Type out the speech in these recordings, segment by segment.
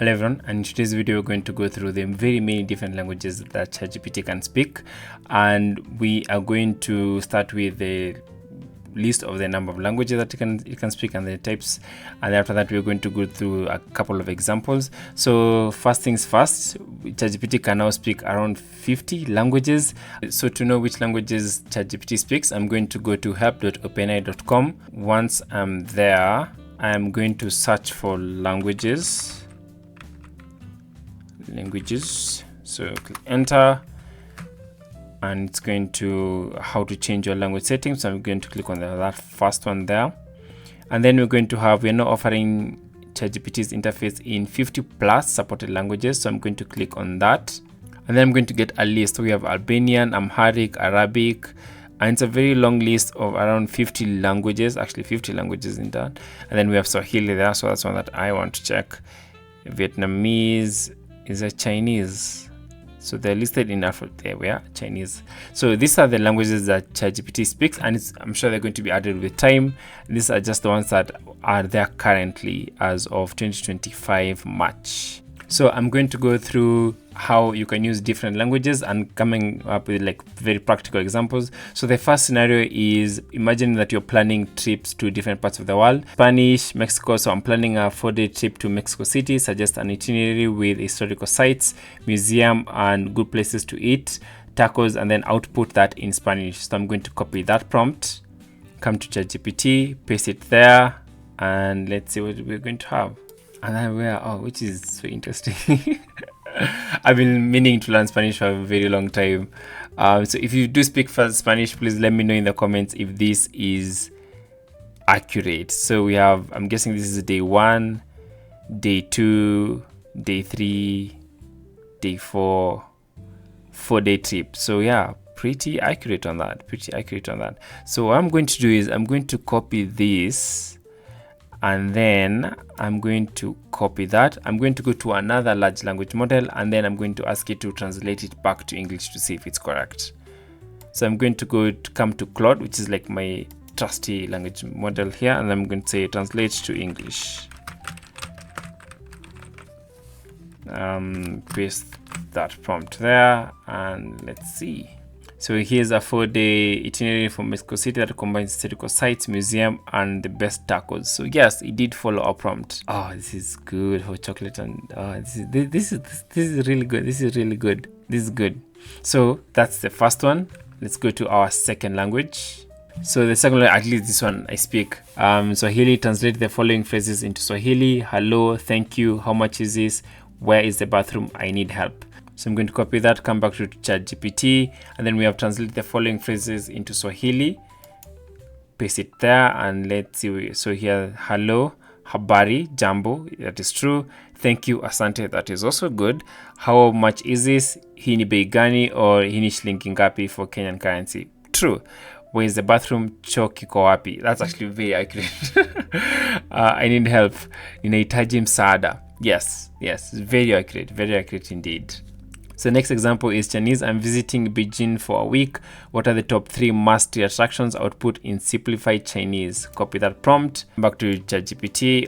Hello everyone, and in today's video we're going to go through the very many different languages that ChatGPT can speak, and we are going to start with the list of the number of languages that it can speak and the types, and after that we're going to go through a couple of examples. So first things first, ChatGPT can now speak around 50 languages. So to know which languages ChatGPT speaks, I'm going to go to help.openai.com. Once I'm there, I'm going to search for languages. So click enter, and it's going to how to change your language settings. So I'm going to click on that first one there, and then we're now offering ChatGPT's interface in 50 plus supported languages. So I'm going to click on that, and then I'm going to get a list. So we have Albanian, Amharic, Arabic, and it's a very long list of around 50 languages, actually 50 languages in that. And then we have Swahili there, so that's one that I want to check. Vietnamese is a Chinese, so they're listed in alphabet. There we are, Chinese. So these are the languages that ChatGPT speaks, and I'm sure they're going to be added with time. These are just the ones that are there currently as of 2025 March. So I'm going to go through how you can use different languages and coming up with like very practical examples. So the first scenario is, imagine that you're planning trips to different parts of the world. Spanish, Mexico. So I'm planning a 4-day trip to Mexico City. Suggest an itinerary with historical sites, museum, and good places to eat, tacos, and then output that in Spanish. So I'm going to copy that prompt, come to ChatGPT, paste it there, and let's see what we're going to have. And then which is so interesting. I've been meaning to learn Spanish for a very long time. So if you do speak Spanish, please let me know in the comments if this is accurate. So we have, I'm guessing this is day 1, day 2, day 3, day 4, 4-day trip. So yeah, pretty accurate on that. So what I'm going to do is I'm going to copy this, and then I'm going to copy that. I'm going to go to another large language model, and then I'm going to ask it to translate it back to English to see if it's correct. So I'm going to come to Claude, which is like my trusty language model here, and I'm going to say translate to English. Paste that prompt there, and let's see. So here's a 4-day itinerary from Mexico City that combines historical sites, museum, and the best tacos. So yes, it did follow our prompt. Oh, this is good. Hot chocolate, and this is really good. This is good. So that's the first one. Let's go to our second language. So the second language, at least this one I speak. Swahili. Translate the following phrases into Swahili. Hello, thank you, how much is this? Where is the bathroom? I need help. So I'm going to copy that, come back to ChatGPT, and then we have translated the following phrases into Swahili. Paste it there, and let's see. So here, hello, habari, jambo, that is true. Thank you, asante, that is also good. How much is this? Hii ni bei gani, or hii ni shilingi ngapi for Kenyan currency? True. Where is the bathroom? Choo kiko wapi? That's actually very accurate. I need help. Ninahitaji msaada. Yes, very accurate indeed. So next example is Chinese. I'm visiting Beijing for a week. What are the top 3 must-see attractions? Output in simplified Chinese. Copy that prompt. Back to ChatGPT.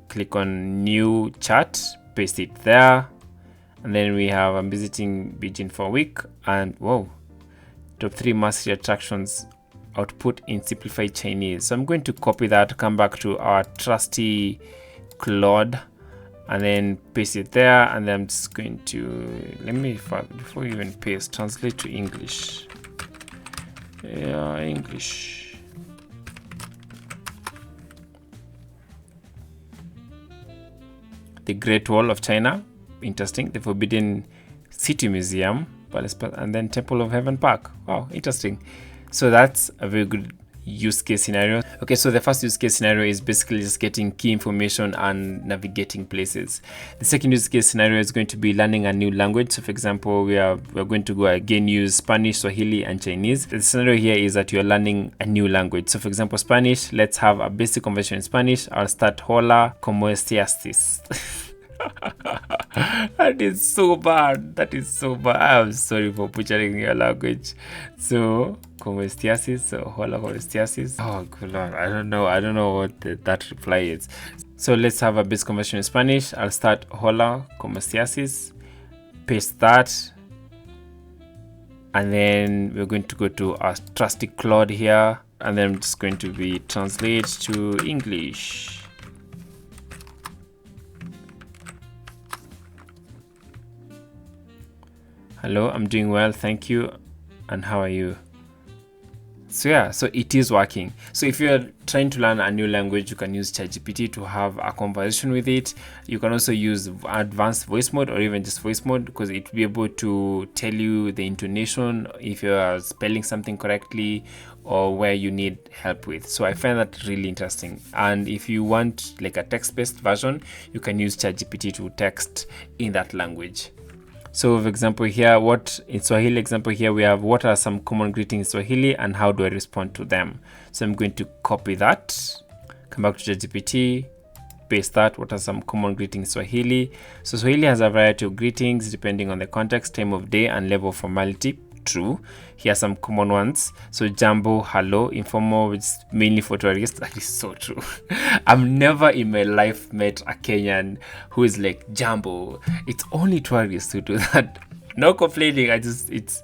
Click on new chat. Paste it there. And then we have I'm visiting Beijing for a week. And whoa, top 3 must-see attractions. Output in simplified Chinese. So I'm going to copy that. Come back to our trusty Claude, and then paste it there, and then I'm just going to, before you even paste, translate to English. Yeah, English. The Great Wall of China, interesting. The Forbidden City Museum, and then Temple of Heaven Park. Wow, interesting. So that's a very good use case scenario. Okay, so the first use case scenario is basically just getting key information and navigating places. The second use case scenario is going to be learning a new language. So for example, we're going to go again use Spanish, Swahili, and Chinese. The scenario here is that you're learning a new language. So for example, Spanish, let's have a basic conversation in Spanish. I'll start hola, como estás? That is so bad. I'm sorry for butchering your language. So, como estás? So, hola, como estás? Oh, good Lord. I don't know what that reply is. So let's have a basic conversation in Spanish. I'll start hola, como estás, paste that, and then we're going to go to our trusty Claude here, and then I'm just going to be translate to English. Hello, I'm doing well, thank you. And how are you? So yeah, so it is working. So if you're trying to learn a new language, you can use ChatGPT to have a conversation with it. You can also use advanced voice mode or even just voice mode, because it will be able to tell you the intonation, if you are spelling something correctly, or where you need help with. So I find that really interesting. And if you want like a text-based version, you can use ChatGPT to text in that language. So for example here, in Swahili example here, we have what are some common greetings in Swahili and how do I respond to them. So I'm going to copy that, come back to ChatGPT, paste that, what are some common greetings in Swahili. So Swahili has a variety of greetings depending on the context, time of day, and level of formality. True. Here are some common ones. So jambo, hello, informal, which is mainly for tourists. That is so true. I've never in my life met a Kenyan who is like jambo. It's only tourists who do that. No complaining. If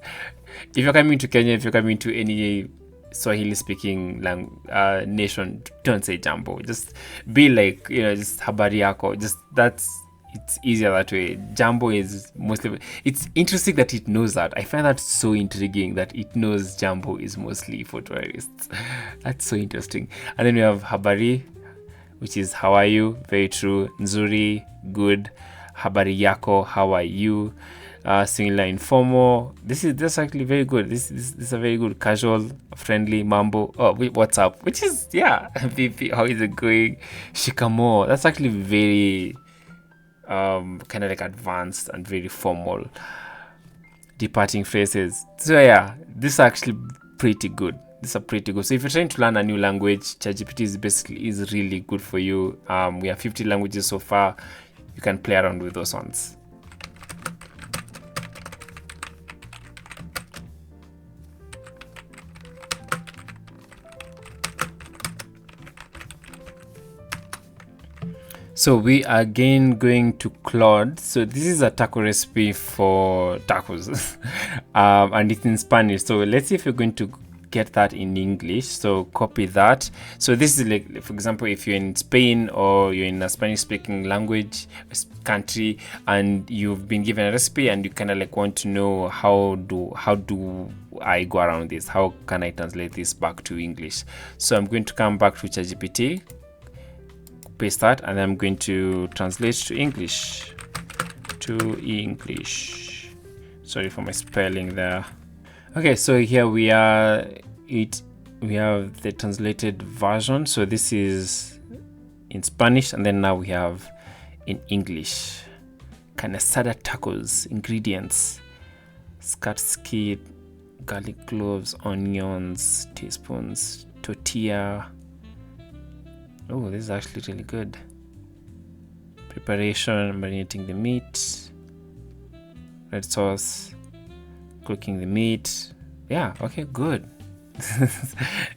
you're coming to Kenya, if you're coming to any Swahili speaking nation, don't say jambo. Just be like, just habari yako. It's easier that way. Jambo is mostly, it's interesting that it knows that. I find that so intriguing that it knows jambo is mostly for tourists. That's so interesting. And then we have habari, which is how are you? Very true. Nzuri, good. Habari yako, how are you? Similar, informal. That's actually very good. This is a very good. Casual, friendly, mambo. Oh, what's up? Which is, yeah. VP, how is it going? Shikamo. That's actually very kind of like advanced and very formal departing phrases. So yeah, this is actually pretty good. These are pretty good. So if you're trying to learn a new language, ChatGPT is really good for you. We have 50 languages so far. You can play around with those ones. So we are again going to Claude. So this is a taco recipe for tacos and it's in Spanish. So let's see if you're going to get that in English. So copy that. So this is like, for example, if you're in Spain or you're in a Spanish speaking language country and you've been given a recipe and you kind of like want to know how do I go around this? How can I translate this back to English? So I'm going to come back to ChatGPT, paste that, and I'm going to translate to English. Sorry for my spelling there. Okay, so here we have the translated version. So this is in Spanish, and then now we have in English. Carne asada tacos. Ingredients: skirt skin, garlic cloves, onions, teaspoons, tortilla. Oh, this is actually really good. Preparation: marinating the meat, red sauce, cooking the meat. Yeah, okay, good.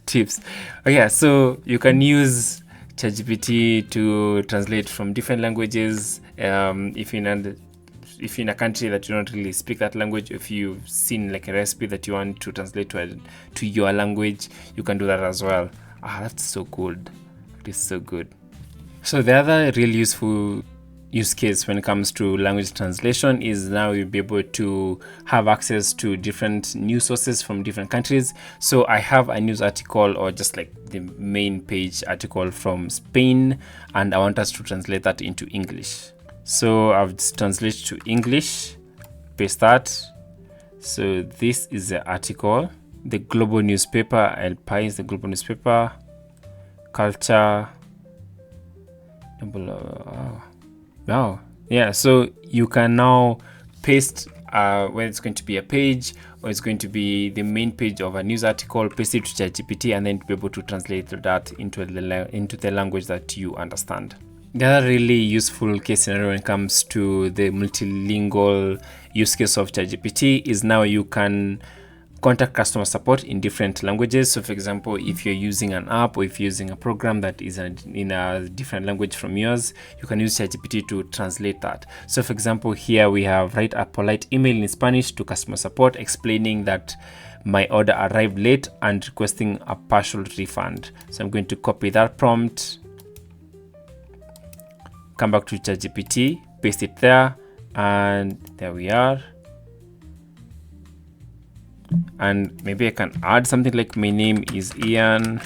Tips. Okay, so you can use ChatGPT to translate from different languages. If you're in a country that you don't really speak that language, if you've seen like a recipe that you want to translate to your language, you can do that as well. That's so good. It is so good. So the other really useful use case when it comes to language translation is now you'll be able to have access to different news sources from different countries. So I have a news article, or just like the main page article from Spain, and I want us to translate that into English. So I've translated to English, paste that. So this is the article. The global newspaper, El País, the global newspaper. Culture. Wow. Yeah, so you can now paste whether it's going to be a page or it's going to be the main page of a news article, paste it to ChatGPT, and then be able to translate that into the language that you understand. The other really useful case scenario when it comes to the multilingual use case of ChatGPT is now you can contact customer support in different languages. So for example, if you're using an app or if you're using a program that is in a different language from yours, you can use ChatGPT to translate that. So for example, here we have write a polite email in Spanish to customer support explaining that my order arrived late and requesting a partial refund. So I'm going to copy that prompt, come back to ChatGPT, paste it there, and there we are. And maybe I can add something like my name is Ian.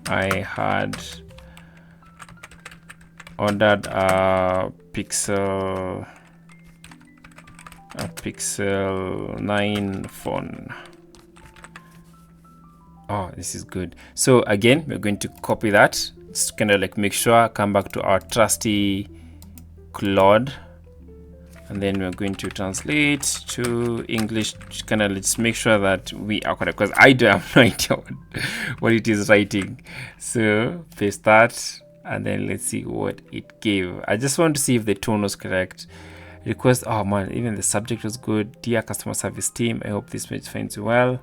I had ordered a Pixel 9 phone. Oh, this is good. So again, we're going to copy that. Just kind of like make sure, come back to our trusty Claude, and then we're going to translate to English. Kind of let's make sure that we are correct, because I do have no idea what it is writing. So paste that, and then let's see what it gave. I just want to see if the tone was correct. Request, oh man, even the subject was good. Dear customer service team, I hope this message finds you well.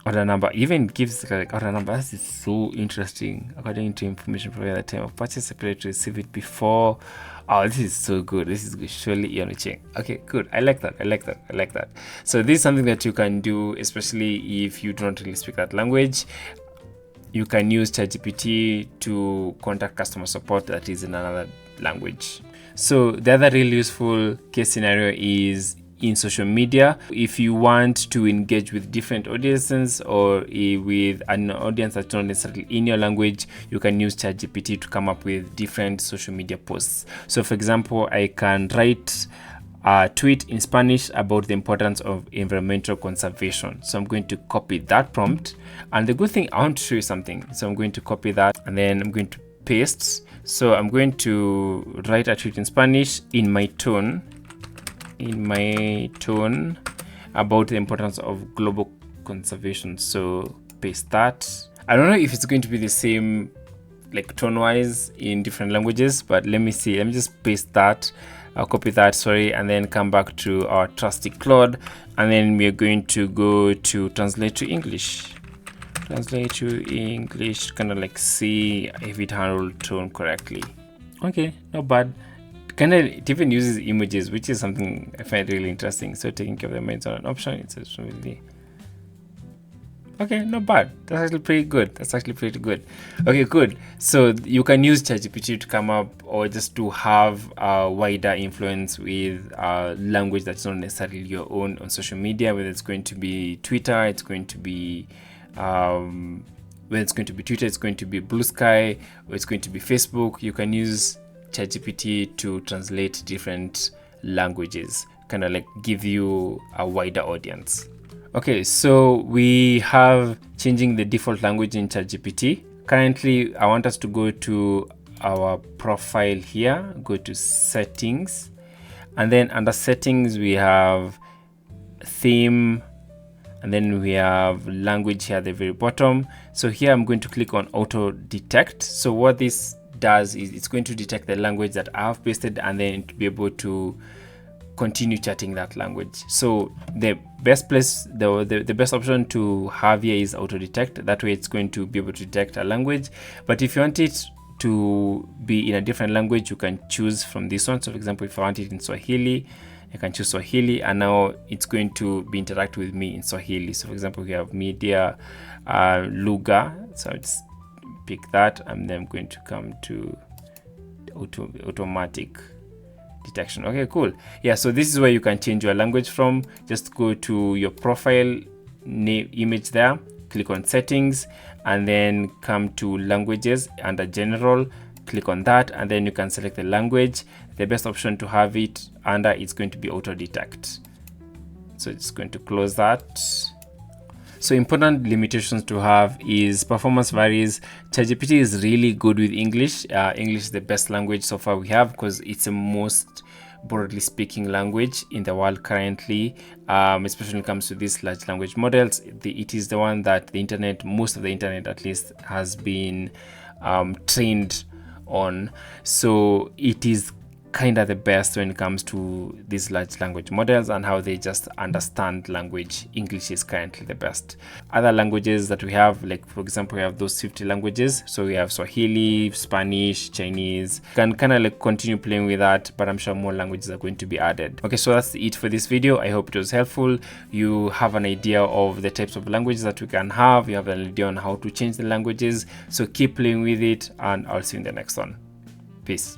Order number even gives like order number. This is so interesting. According to information provided at the time of purchase, I to receive it before. Oh, this is so good. This is good. Surely you're check. Okay, good. I like that. So this is something that you can do, especially if you don't really speak that language. You can use ChatGPT to contact customer support that is in another language. So the other really useful case scenario is in social media. If you want to engage with different audiences or with an audience that's not necessarily in your language, you can use ChatGPT to come up with different social media posts. So for example, I can write a tweet in Spanish about the importance of environmental conservation. So I'm going to copy that prompt, and the good thing, I want to show you something. So I'm going to copy that, and then I'm going to paste. So I'm going to write a tweet in Spanish in my tone about the importance of global conservation. So paste that. I don't know if it's going to be the same like tone wise in different languages, but let me see. Let me just paste that. I'll copy that, sorry, and then come back to our trusty Claude, and then we're going to go to translate to English. Kind of like see if it handled tone correctly. Okay, not bad. Kind of, it even uses images, which is something I find really interesting. So taking care of the minds on an option, it's really okay, not bad. That's actually pretty good. Okay, good. So you can use ChatGPT to come up or just to have a wider influence with a language that's not necessarily your own on social media, whether it's going to be Twitter, it's going to be when it's going to be Twitter, it's going to be Blue Sky, or it's going to be Facebook. You can use ChatGPT to translate different languages, kind of like give you a wider audience. Okay, so we have changing the default language in ChatGPT. Currently, I want us to go to our profile here, go to settings, and then under settings we have theme, and then we have language here at the very bottom. So here I'm going to click on auto detect. So what this does is it's going to detect the language that I have pasted, and then to be able to continue chatting that language. So the best place, the best option to have here is auto detect. That way it's going to be able to detect a language. But if you want it to be in a different language, you can choose from this one. So for example, if I want it in Swahili, I can choose Swahili, and now it's going to be interact with me in Swahili. So for example, we have media lugha, so it's pick that, and then I'm going to come to automatic detection. Okay, cool. Yeah, so this is where you can change your language from. Just go to your profile name image there, click on settings, and then come to languages under general, click on that, and then you can select the language. The best option to have it under is going to be auto detect. So it's going to close that. So important limitations to have is performance varies. ChatGPT is really good with English. English is the best language so far we have, because it's the most broadly speaking language in the world currently, especially when it comes to these large language models. It is the one that the internet, most of the internet at least, has been trained on. So it is kind of the best when it comes to these large language models and how they just understand language. English is currently the best. Other languages that we have, like for example, we have those 50 languages. So we have Swahili, Spanish, Chinese. You can kind of like continue playing with that, but I'm sure more languages are going to be added. Okay, so that's it for this video. I hope it was helpful. You have an idea of the types of languages that we can have. You have an idea on how to change the languages. So keep playing with it, and I'll see you in the next one. Peace.